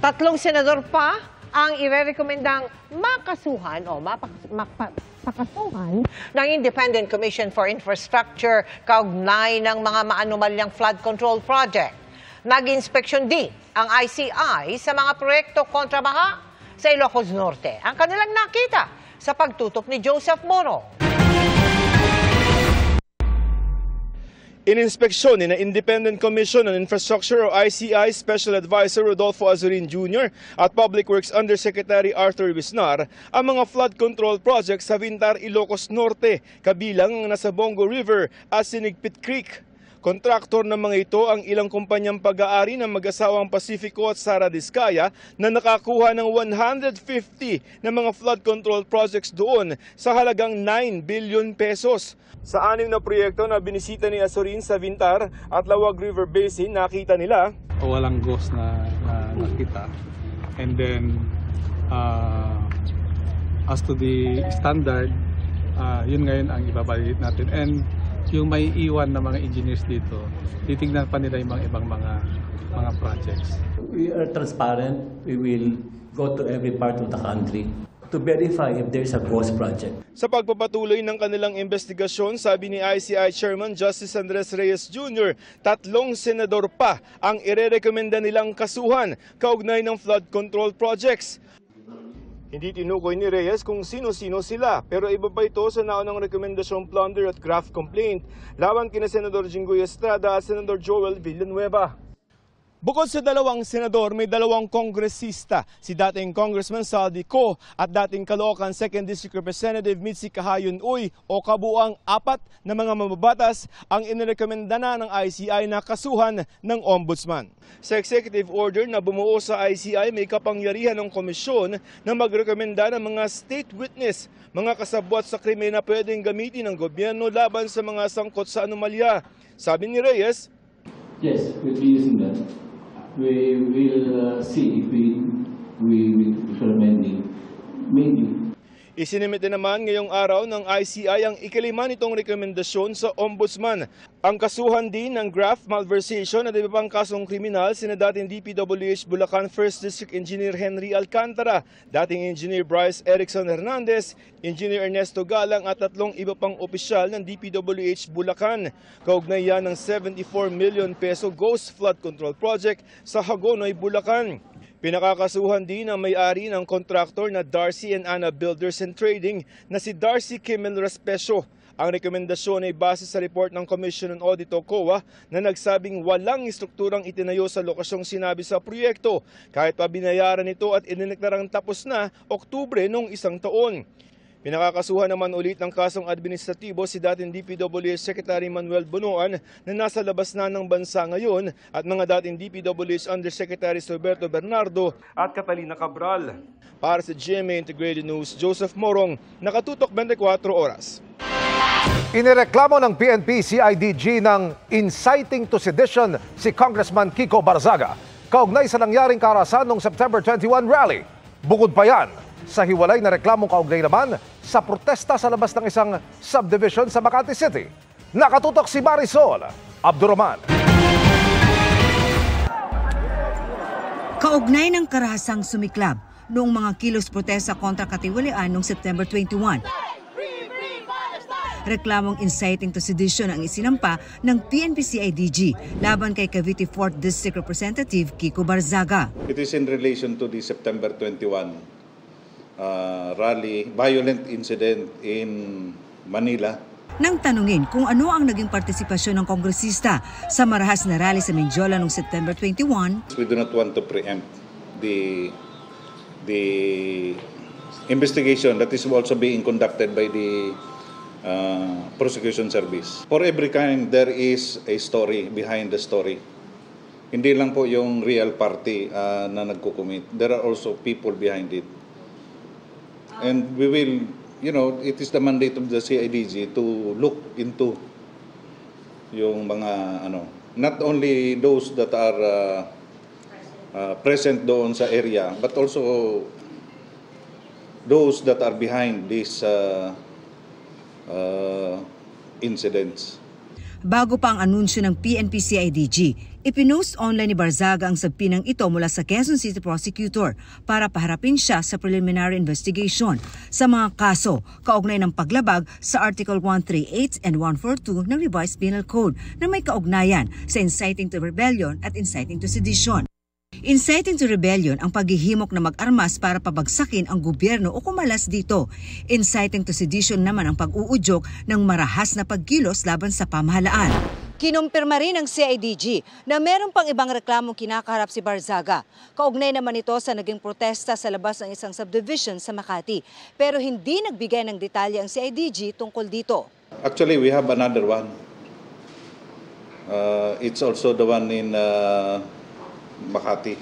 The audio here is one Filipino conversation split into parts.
Tatlong senador pa ang irerekomendang makasuhan o pakasuhan ng Independent Commission for Infrastructure kaugnay ng mga maanumalyang flood control project. Nag-inspeksyon din ang ICI sa mga proyekto kontra baha sa Ilocos Norte. Ang kanilang nakita sa pagtutok ni Joseph Moro. Ininspeksyon ni Independent Commission on Infrastructure o ICI Special Advisor Rodolfo Azurin Jr. at Public Works Undersecretary Arthur Visnar ang mga flood control projects sa Vintar, Ilocos Norte, kabilang ang Nasabongo River at Sinigpit Creek. Kontraktor ng mga ito ang ilang kumpanyang pag-aari ng mag-asawang Pacifico at Sara Diskaya na nakakuha ng 150 na mga flood control projects doon sa halagang 9 billion pesos. Sa 6 na proyekto na binisita ni Azurin sa Vintar at Lawag River Basin, nakita nila walang ghost na nakita. And then as to the standard, yun ngayon ang ibabalit natin. And yung may iwan na mga engineers dito, titignan pa nila yung mga ibang mga projects. We are transparent. We will go to every part of the country to verify if there is a ghost project. Sa pagpapatuloy ng kanilang investigasyon, sabi ni ICI Chairman Justice Andres Reyes Jr., 3 senador pa ang irerekomenda nilang kasuhan kaugnay ng flood control projects. Hindi tinukoy ni Reyes kung sino-sino sila, pero iba pa ito sa naunang rekomendasyong plunder at graft complaint laban kina Senador Jinggoy Estrada at Senador Joel Villanueva. Bukod sa 2 senador, may 2 kongresista, si dating Congressman Saldi Co at dating Caloocan 2nd District Representative Mitzi Kahayon Uy o kabuuang 4 na mga mababatas ang inirekomenda na ng ICI na kasuhan ng Ombudsman. Sa executive order na bumuo sa ICI, may kapangyarihan ng komisyon na magrekomenda ng mga state witness, mga kasabwat sa krimen na pwedeng gamitin ng gobyerno laban sa mga sangkot sa anomalya. Sabi ni Reyes, Yes, we'll be using that. We will see if we recommending maybe. Isinimite naman ngayong araw ng ICI ang ika-5 nitong rekomendasyon sa Ombudsman. Ang kasuhan din ng graft malversation at iba pang kasong kriminal sina dating DPWH Bulacan 1st District Engineer Henry Alcantara, dating Engineer Bryce Erickson Hernandez, Engineer Ernesto Galang at 3 iba pang opisyal ng DPWH Bulacan. Kaugnay yan ng 74 million peso ghost flood control project sa Hagonoy, Bulacan. Pinakakasuhan din ang may-ari ng kontraktor na Darcy and Anna Builders and Trading na si Darcy Kimmel Raspecio. Ang rekomendasyon ay base sa report ng Commission on Audit o COA na nagsabing walang istrukturang itinayo sa lokasyong sinabi sa proyekto kahit pa binayaran ito at inineklarang tapos na Oktubre noong isang taon. Pinakakasuhan naman ulit ng kasong administratibo si dating DPWH Secretary Manuel Bonoan na nasa labas na ng bansa ngayon at mga dating DPWH Undersecretaries Roberto Bernardo at Catalina Cabral. Para sa GMA Integrated News, Joseph Morong, nakatutok 24 oras. Inireklamo ng PNP CIDG ng inciting to sedition si Congressman Kiko Barzaga kaugnay sa nangyaring karahasan noong September 21 rally. Bukod pa yan, sa hiwalay na reklamong kaugnay naman sa protesta sa labas ng isang subdivision sa Makati City. Nakatutok si Marisol Abdurrahman. Kaugnay ng karahasang sumiklab noong mga kilos protesta kontra katiwalian noong September 21. Reklamong inciting to sedition ang isinampa ng PNP-CIDG laban kay Cavite 4th District Representative Kiko Barzaga. It is in relation to the September 21 rally, violent incident in Manila. Nang tanungin kung ano ang naging partisipasyon ng kongresista sa marahas na rally sa Mendiola noong September 21. We do not want to preempt the investigation that is also being conducted by the prosecution service. For every kind, there is a story behind the story. Hindi lang po yung real party na nagkukumit. There are also people behind it. And we will, it is the mandate of the CIDG to look into yung mga, not only those that are present doon sa area, but also those that are behind these incidents. Bago pa ang anunsyo ng PNP-CIDG, ipinost online ni Barzaga ang sabpinang ito mula sa Quezon City Prosecutor para paharapin siya sa preliminary investigation sa mga kaso kaugnay ng paglabag sa Article 138 and 142 ng Revised Penal Code na may kaugnayan sa inciting to rebellion at inciting to sedition. Inciting to rebellion ang paghihimok na mag-armas para pabagsakin ang gobyerno o kumalas dito. Inciting to sedition naman ang pag-uudyok ng marahas na pagkilos laban sa pamahalaan. Kinumpirma rin ng CIDG na meron pang ibang reklamong kinakaharap si Barzaga. Kaugnay naman ito sa naging protesta sa labas ng isang subdivision sa Makati. Pero hindi nagbigay ng detalye ang CIDG tungkol dito. Actually, we have another one. It's also the one in Makati.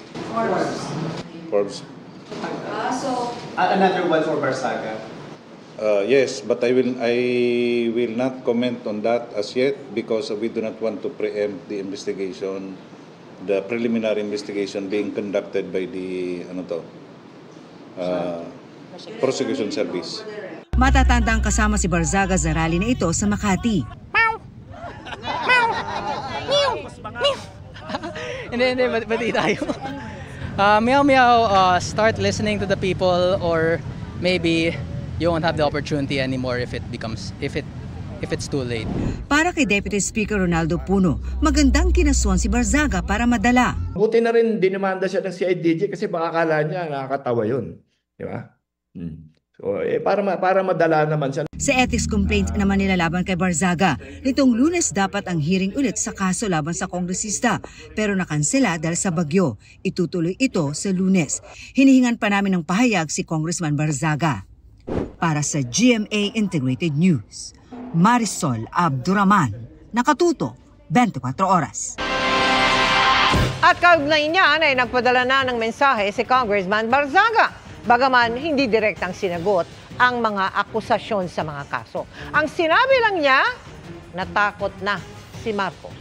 Forbes. Another one for Barzaga? Yes, but I will not comment on that as yet because we do not want to preempt the investigation, the preliminary investigation being conducted by the prosecution service. Matatandang kasama si Barzaga sa rally na ito sa Makati. Hindi, bati tayo. Meow, start listening to the people, or maybe you won't have the opportunity anymore if it's too late. Para kay Deputy Speaker Ronaldo Puno, magandang kinasuhan si Barzaga para madala. Buti na rin dinimanda siya ng CIDG kasi baka akala niya nakakatawa yun. Di ba? So, para madala naman siya. Sa ethics complaint naman nilalaban kay Barzaga, nitong Lunes dapat ang hearing ulit sa kaso laban sa kongresista pero nakansela dahil sa bagyo. Itutuloy ito sa Lunes. Hinihingan pa namin ng pahayag si Congressman Barzaga. Para sa GMA Integrated News, Marisol Abduraman, Nakatuto, 24 Oras. At kaugnay niyan ay nagpadala na ng mensahe si Congressman Barzaga. Bagaman hindi direktang sinagot ang mga akusasyon sa mga kaso. Ang sinabi lang niya, natakot na si Marcos.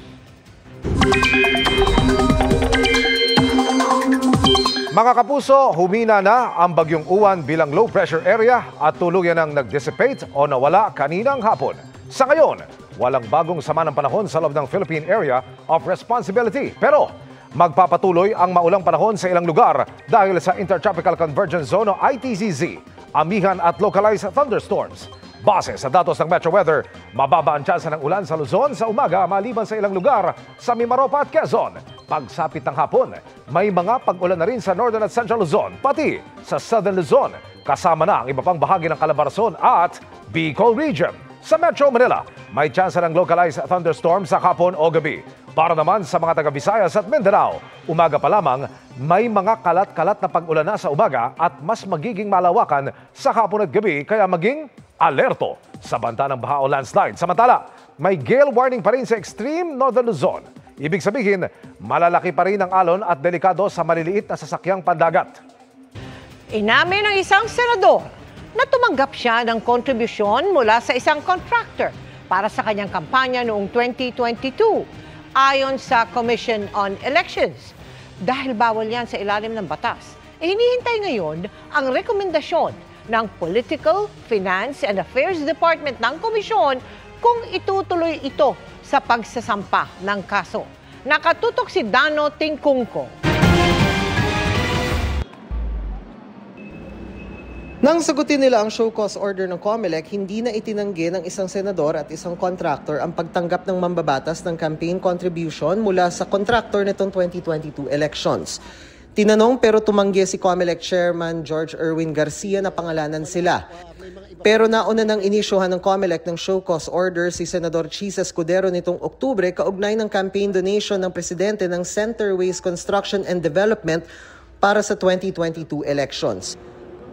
Mga kapuso, humina na ang Bagyong Uwan bilang low pressure area at tuluyan ang nag-dissipate o nawala kaninang hapon. Sa ngayon, walang bagong sama ng panahon sa loob ng Philippine Area of Responsibility. Pero magpapatuloy ang maulang panahon sa ilang lugar dahil sa Intertropical Convergence Zone o ITCZ, amihan at localized thunderstorms. Base sa datos ng Metro Weather, mababa ang tsansa ng ulan sa Luzon sa umaga maliban sa ilang lugar sa Mimaropa at Quezon. Pagsapit ng hapon, may mga pag-ulan na rin sa Northern at Central Luzon, pati sa Southern Luzon, kasama na ang iba pang bahagi ng Calabarzon at Bicol Region. Sa Metro Manila, may tsansa ng localized thunderstorms sa hapon o gabi. Para naman sa mga taga-Visayas at Mindanao, umaga pa lamang, may mga kalat-kalat na pag-ulan na sa umaga at mas magiging malawakan sa hapon at gabi kaya maging alerto sa banta ng baha o landslide. Samantala, may gale warning pa rin sa extreme Northern Luzon. Ibig sabihin, malalaki pa rin ang alon at delikado sa maliliit na sasakyang pandagat. Inamin ng isang senador na tumanggap siya ng kontribusyon mula sa isang contractor para sa kanyang kampanya noong 2022 ayon sa Commission on Elections. Dahil bawal yan sa ilalim ng batas, hinihintay ngayon ang rekomendasyon ng Political, Finance and Affairs Department ng Komisyon kung itutuloy ito sa pagsasampa ng kaso. Nakatutok si Dano Tingkungko. Nang sagutin nila ang show cause order ng COMELEC, hindi na itinanggi ng isang senador at isang contractor ang pagtanggap ng mambabatas ng campaign contribution mula sa contractor nitong 2022 elections. Tinanong pero tumanggi si COMELEC Chairman George Erwin Garcia na pangalanan sila. Pero nauna nang inisyuhan ng COMELEC ng show cause order si Senador Chis Escudero nitong Oktubre kaugnay ng campaign donation ng presidente ng Centerways Construction and Development para sa 2022 elections.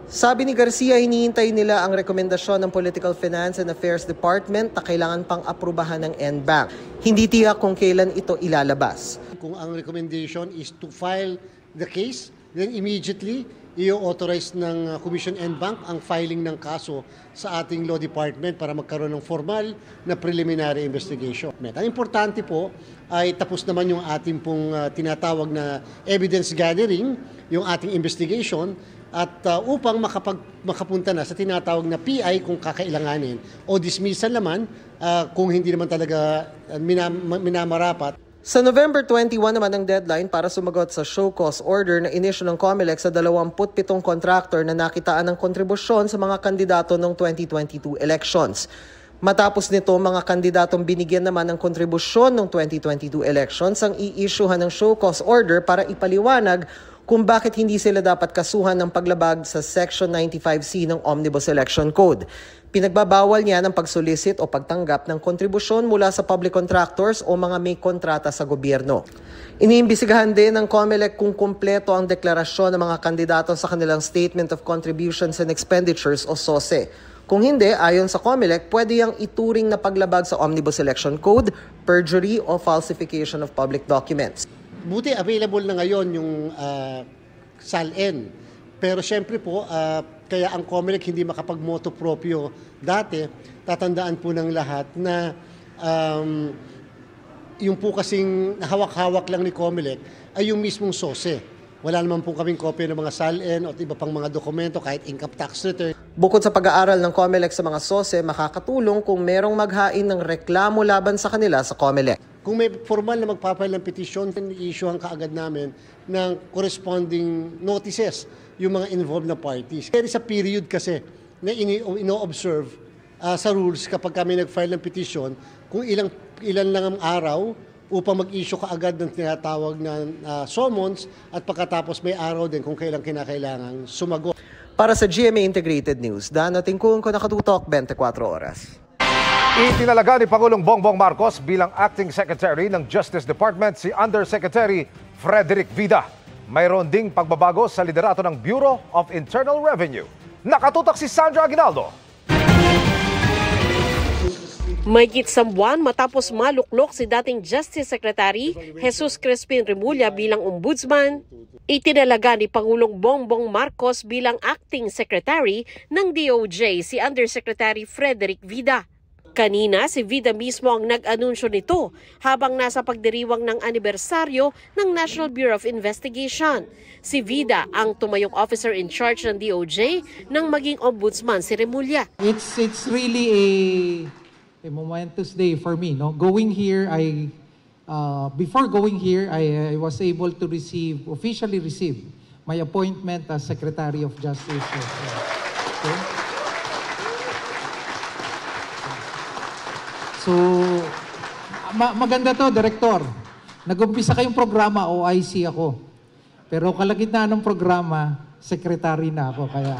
Sabi ni Garcia, hinihintay nila ang rekomendasyon ng Political Finance and Affairs Department na kailangan pang aprubahan ng NBank. Hindi tiyak kung kailan ito ilalabas. Kung ang recommendation is to file the case, then immediately i-authorize ng Commission NBank ang filing ng kaso sa ating Law Department para magkaroon ng formal na preliminary investigation. Ang importante po ay tapos naman yung ating pong tinatawag na evidence gathering, yung ating investigation, at upang makapunta na sa tinatawag na PI kung kakailanganin o dismissal naman kung hindi naman talaga minamarapat. Sa November 21 naman ang deadline para sumagot sa show cause order na inisyu ng COMELEC sa 27 contractor na nakitaan ng kontribusyon sa mga kandidato ng 2022 elections. Matapos nito, mga kandidatong binigyan naman ng kontribusyon ng 2022 elections ang i-issuehan ng show cause order para ipaliwanag kung bakit hindi sila dapat kasuhan ng paglabag sa Section 95C ng Omnibus Election Code. Pinagbabawal niya ng pagsolicit o pagtanggap ng kontribusyon mula sa public contractors o mga may kontrata sa gobyerno. Iniimbisigahan din ng COMELEC kung kumpleto ang deklarasyon ng mga kandidato sa kanilang Statement of Contributions and Expenditures o SOSE. Kung hindi, ayon sa COMELEC, pwede yang ituring na paglabag sa Omnibus Election Code, perjury o falsification of public documents. Buti available na ngayon yung SALN. Pero syempre po, kaya ang COMELEC hindi makapag-moto proprio dati, tatandaan po ng lahat na yung po kasing hawak-hawak lang ni COMELEC ay yung mismong SOSE. Wala naman po kaming kopya ng mga SALN o iba pang mga dokumento kahit income tax return. Bukod sa pag-aaral ng COMELEC sa mga SOSE, makakatulong kung merong maghain ng reklamo laban sa kanila sa COMELEC. Kung may formal na magpapile ng petisyon, i-issuehan kaagad namin ng corresponding notices yung mga involved na parties. There is a period kasi na ino-observe sa rules kapag kami nag-file ng petisyon kung ilan lang ang araw upang mag-issue kaagad ng tinatawag na summons at pagkatapos may araw din kung kailan kinakailangan sumagot. Para sa GMA Integrated News, Dano Tingkung ko nakatutok 24 oras. Itinalaga ni Pangulong Bongbong Marcos bilang Acting Secretary ng Justice Department si Undersecretary Frederick Vida. Mayroon ding pagbabago sa liderato ng Bureau of Internal Revenue. Nakatutok si Sandra Aguinaldo. Mahigit sa buwan matapos maluklok si dating Justice Secretary Jesus Crispin Remulla bilang ombudsman, itinalaga ni Pangulong Bongbong Marcos bilang Acting Secretary ng DOJ si Undersecretary Frederick Vida. Kanina, si Vida mismo ang nag-anunsyo nito habang nasa pagdiriwang ng anibersaryo ng National Bureau of Investigation. Si Vida ang tumayong officer in charge ng DOJ nang maging ombudsman si Remulla. It's really a momentous day for me. No, going here, before going here, I was able to officially receive my appointment as Secretary of Justice. Okay. So, maganda to, Director. Nag-umpisa kayong programa, OIC ako. Pero kalagitnaan ng programa, Secretary na ako. Kaya...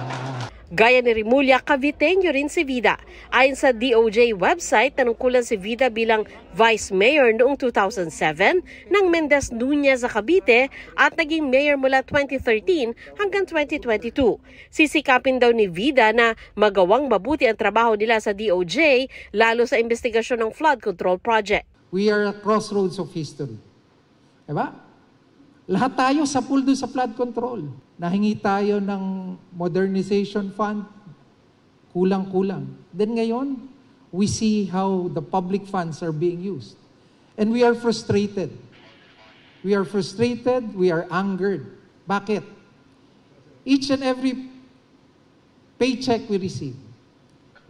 Gaya ni Remulla, Caviteño rin si Vida. Ayon sa DOJ website, tanungkulan si Vida bilang Vice Mayor noong 2007 ng Mendez Nunez sa Cavite at naging mayor mula 2013 hanggang 2022. Sisikapin daw ni Vida na magawang mabuti ang trabaho nila sa DOJ, lalo sa investigasyon ng flood control project. We are at crossroads of history. Diba? Lahat tayo sa pool doon sa flood control. Nahingi tayo ng modernization fund, kulang-kulang. Then ngayon, we see how the public funds are being used. And we are frustrated. We are frustrated, we are angered. Bakit? Each and every paycheck we receive,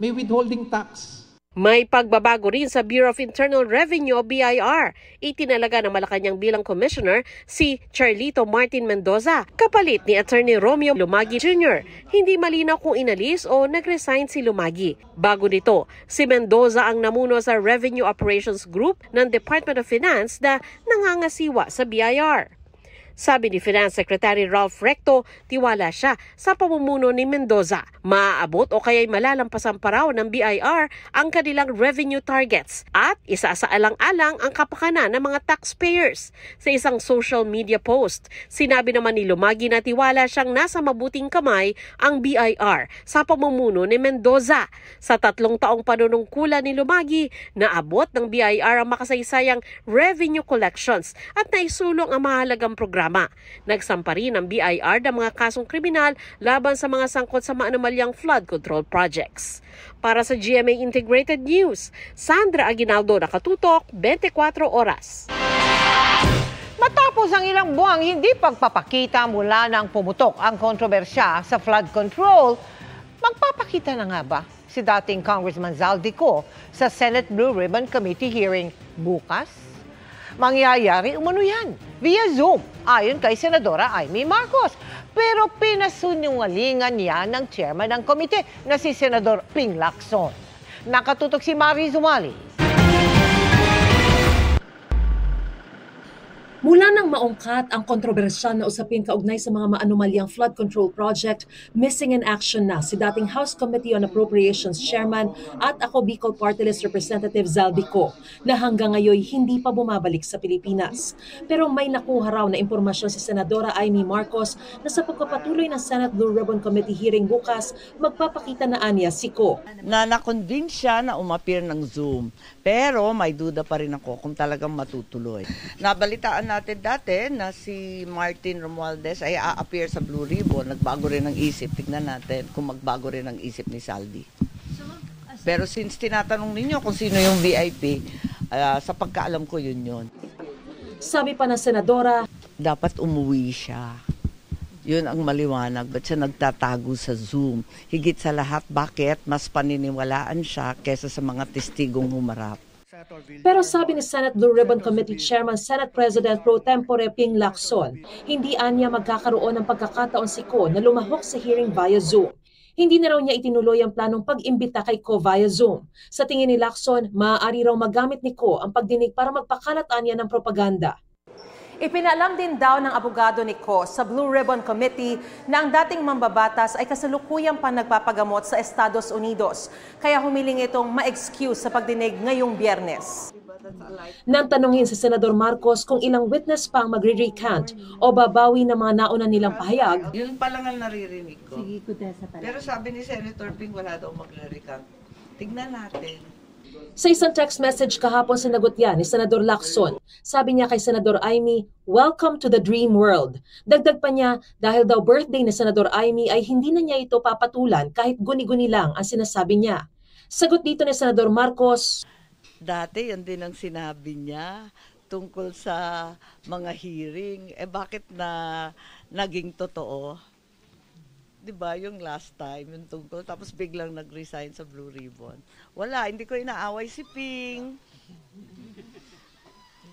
may withholding tax. May pagbabago rin sa Bureau of Internal Revenue o BIR. Itinalaga ng Malacanang bilang commissioner si Charlito Martin Mendoza, kapalit ni Attorney Romeo Lumagi Jr. Hindi malinaw kung inalis o nag-resign si Lumagi. Bago nito, si Mendoza ang namuno sa Revenue Operations Group ng Department of Finance na nangangasiwa sa BIR. Sabi ni Finance Secretary Ralph Recto, tiwala siya sa pamumuno ni Mendoza. Maaabot o kaya'y malalampasan pa raw ng BIR ang kanilang revenue targets at isasaalang-alang ang kapakanan ng mga taxpayers. Sa isang social media post, sinabi naman ni Lumagi na tiwala siyang nasa mabuting kamay ang BIR sa pamumuno ni Mendoza. Sa 3 taong panunungkulan ni Lumagi, naabot ng BIR ang makasaysayang revenue collections at naisulong ang mahalagang programa. Nagsampa rin ng BIR ng mga kasong kriminal laban sa mga sangkot sa maanumalyang flood control projects. Para sa GMA Integrated News, Sandra Aguinaldo, nakatutok 24 oras. Matapos ang ilang buwang hindi pagpapakita mula nang pumutok ang kontrobersya sa flood control, magpapakita na nga ba si dating Congressman Zaldico sa Senate Blue Ribbon Committee hearing bukas? Mangyayari umano yan via Zoom ayon kay Senadora Amy Marcos. Pero pinasunungalingan niya ng chairman ng komite na si Senador Ping Lacson. Nakatutok si Marie Zumali. Mula nang maungkat ang kontrobersyal na usapin kaugnay sa mga maanumalyang flood control project, missing in action na si dating House Committee on Appropriations Chairman at ako Bicol Party List Representative Zaldico na hanggang ngayon hindi pa bumabalik sa Pilipinas. Pero may nakuha raw na impormasyon si Senadora Amy Marcos na sa pagpapatuloy ng Senate Blue Ribbon Committee hearing bukas, magpapakita na anya si Ko. Na-convince siya na umapir ng Zoom. Pero may duda pa rin ako kung talagang matutuloy. Nabalitaan natin dati na si Martin Romualdez ay a-appear sa Blue Ribbon. Nagbago rin ang isip. Tignan natin kung magbago rin ang isip ni Saldi. Pero since tinatanong ninyo kung sino yung VIP, sa pagkaalam ko yun. Sabi pa ng Senadora, dapat umuwi siya. Yun ang maliwanag. Ba't siya nagtatago sa Zoom? Higit sa lahat, bakit mas paniniwalaan siya kesa sa mga testigong humarap? Pero sabi ni Senate Blue Ribbon Committee Chairman Senate President Pro Tempore Ping Lacson, hindi anya magkakaroon ng pagkakataon si Ko na lumahok sa hearing via Zoom. Hindi na raw niya itinuloy ang planong pag-imbita kay Ko via Zoom. Sa tingin ni Lacson, maaari raw magamit ni Ko ang pagdinig para magpakalat anya ng propaganda. Ipinalam din daw ng abogado ni Ko sa Blue Ribbon Committee na ang dating mambabatas ay kasalukuyang pa nagpapagamot sa Estados Unidos. Kaya humiling itong ma-excuse sa pagdinig ngayong Biyernes. Nang tanungin sa Senador Marcos kung ilang witness pa ang magre-recant o babawi ng mga nauna nilang pahayag. Yun pa lang ang naririnig ko. Pero sabi ni Senator Ping wala daw magre-recant. Tignan natin. Sa isang text message kahapon sinagot yan ni Senador Lacson. Sabi niya kay Senador Amy, "Welcome to the dream world." Dagdag pa niya, dahil daw birthday ni Senador Amy ay hindi na niya ito papatulan kahit guni-guni lang ang sinasabi niya. Sagot dito ni Senador Marcos, dati yan din ang sinabi niya tungkol sa mga hearing. Bakit na naging totoo? Diba, yung last time, yung tungkol, tapos biglang nag-resign sa Blue Ribbon. Wala, hindi ko inaaway si Ping.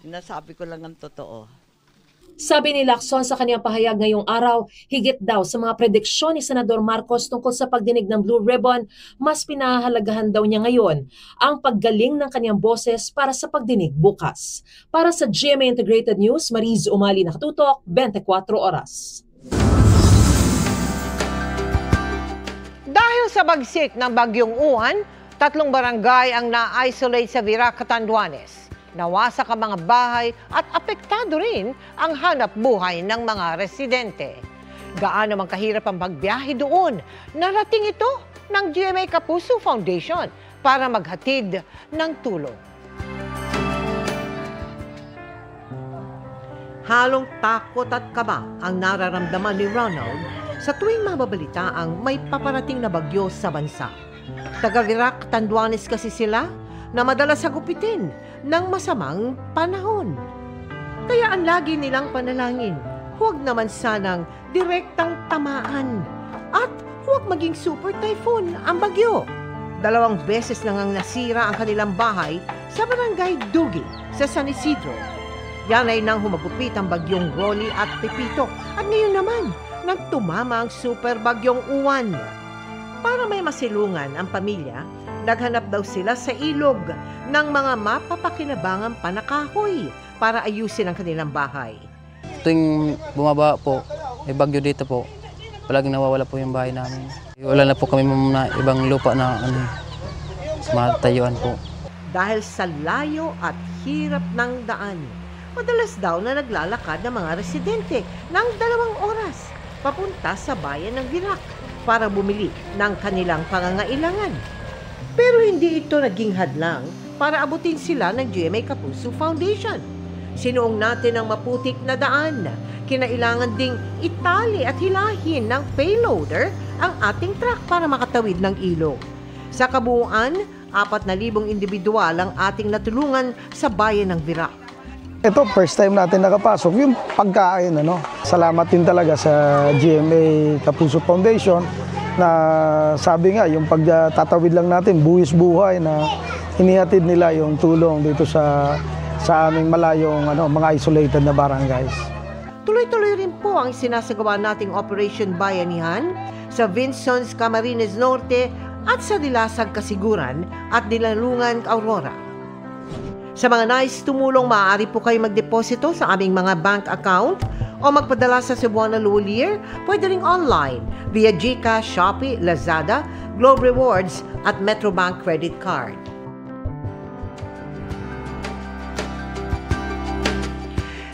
Nasabi ko lang ang totoo. Sabi ni Lacson sa kanyang pahayag ngayong araw, higit daw sa mga prediksyon ni Senador Marcos tungkol sa pagdinig ng Blue Ribbon, mas pinahahalagahan daw niya ngayon ang paggaling ng kanyang boses para sa pagdinig bukas. Para sa GMA Integrated News, Mariz Umali, nakatutok, 24 oras. Dahil sa bagsik ng Bagyong Uwan, 3 barangay ang na-isolate sa Virac, Catanduanes. Nawasak ang mga bahay at apektado rin ang hanap buhay ng mga residente. Gaano man kahirap ang pagbiyahe doon, narating ito ng GMA Kapuso Foundation para maghatid ng tulong. Halong takot at kaba ang nararamdaman ni Ronald sa tuwing mababalita ang may paparating na bagyo sa bansa. Taga-Virac, Catanduanes kasi sila na madalas sagupitin ng masamang panahon. Kaya ang lagi nilang panalangin, huwag naman sanang direktang tamaan at huwag maging super typhoon ang bagyo. 2 beses lang ang nasira ang kanilang bahay sa barangay Dugi sa San Isidro. Yan ay nang humagupit ang bagyong Rolly at Pepito at ngayon naman nang tumama ang super bagyong Uwan. Para may masilungan ang pamilya, naghanap daw sila sa ilog ng mga mapapakinabangang panakahoy para ayusin ang kanilang bahay. Tuwing bumaba po, may bagyo dito po, palaging nawawala po yung bahay namin. Wala na po kami na ibang lupa na matayuan po. Dahil sa layo at hirap ng daan, madalas daw na naglalakad ng mga residente ng 2 oras papunta sa bayan ng Virac para bumili ng kanilang pangangailangan. Pero hindi ito naging hadlang para abutin sila ng GMA Kapuso Foundation. Sinuong natin ang maputik na daan. Kinailangan ding itali at hilahin ng payloader ang ating truck para makatawid ng ilog. Sa kabuuan, 4,000 individual ang ating natulungan sa bayan ng Virac. Ito, first time natin nakapasok, yung pagkain. Salamat din talaga sa GMA Kapuso Foundation na sabi nga, yung pagtatawid lang natin, buwis buhay na inihatid nila yung tulong dito sa aming malayong mga isolated na barangays. Tuloy-tuloy rin po ang sinasagawa nating Operation Bayanihan sa Vinsons, Camarines Norte at sa Dilasag, Kasiguran at Dilalungan, Aurora. Sa mga nais tumulong, maaari po kayo magdeposito sa aming mga bank account o magpadala sa Cebuana Luwalier, pwede ring online via GCash, Shopee, Lazada, Globe Rewards at Metrobank Credit Card.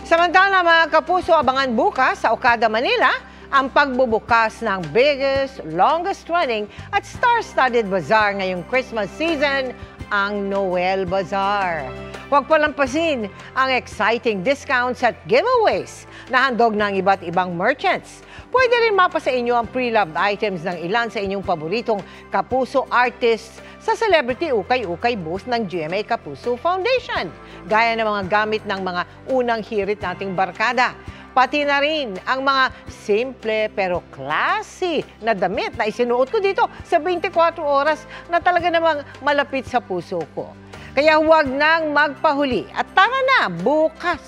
Samantala mga kapuso, abangan bukas sa Okada, Manila ang pagbubukas ng biggest, longest running at star-studded bazaar ngayong Christmas season, ang Noel Bazaar. Huwag palampasin ang exciting discounts at giveaways na handog ng iba't ibang merchants. Pwede rin mapa sa inyo ang pre-loved items ng ilan sa inyong paboritong Kapuso artists sa Celebrity Ukay-Ukay booth ng GMA Kapuso Foundation. Gaya ng mga gamit ng mga unang hirit nating barkada. Pati na rin ang mga simple pero classy na damit na isinuot ko dito sa 24 oras na talaga namang malapit sa puso ko. Kaya huwag nang magpahuli at tara na bukas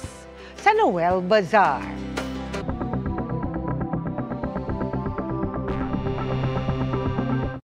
sa Noel Bazaar.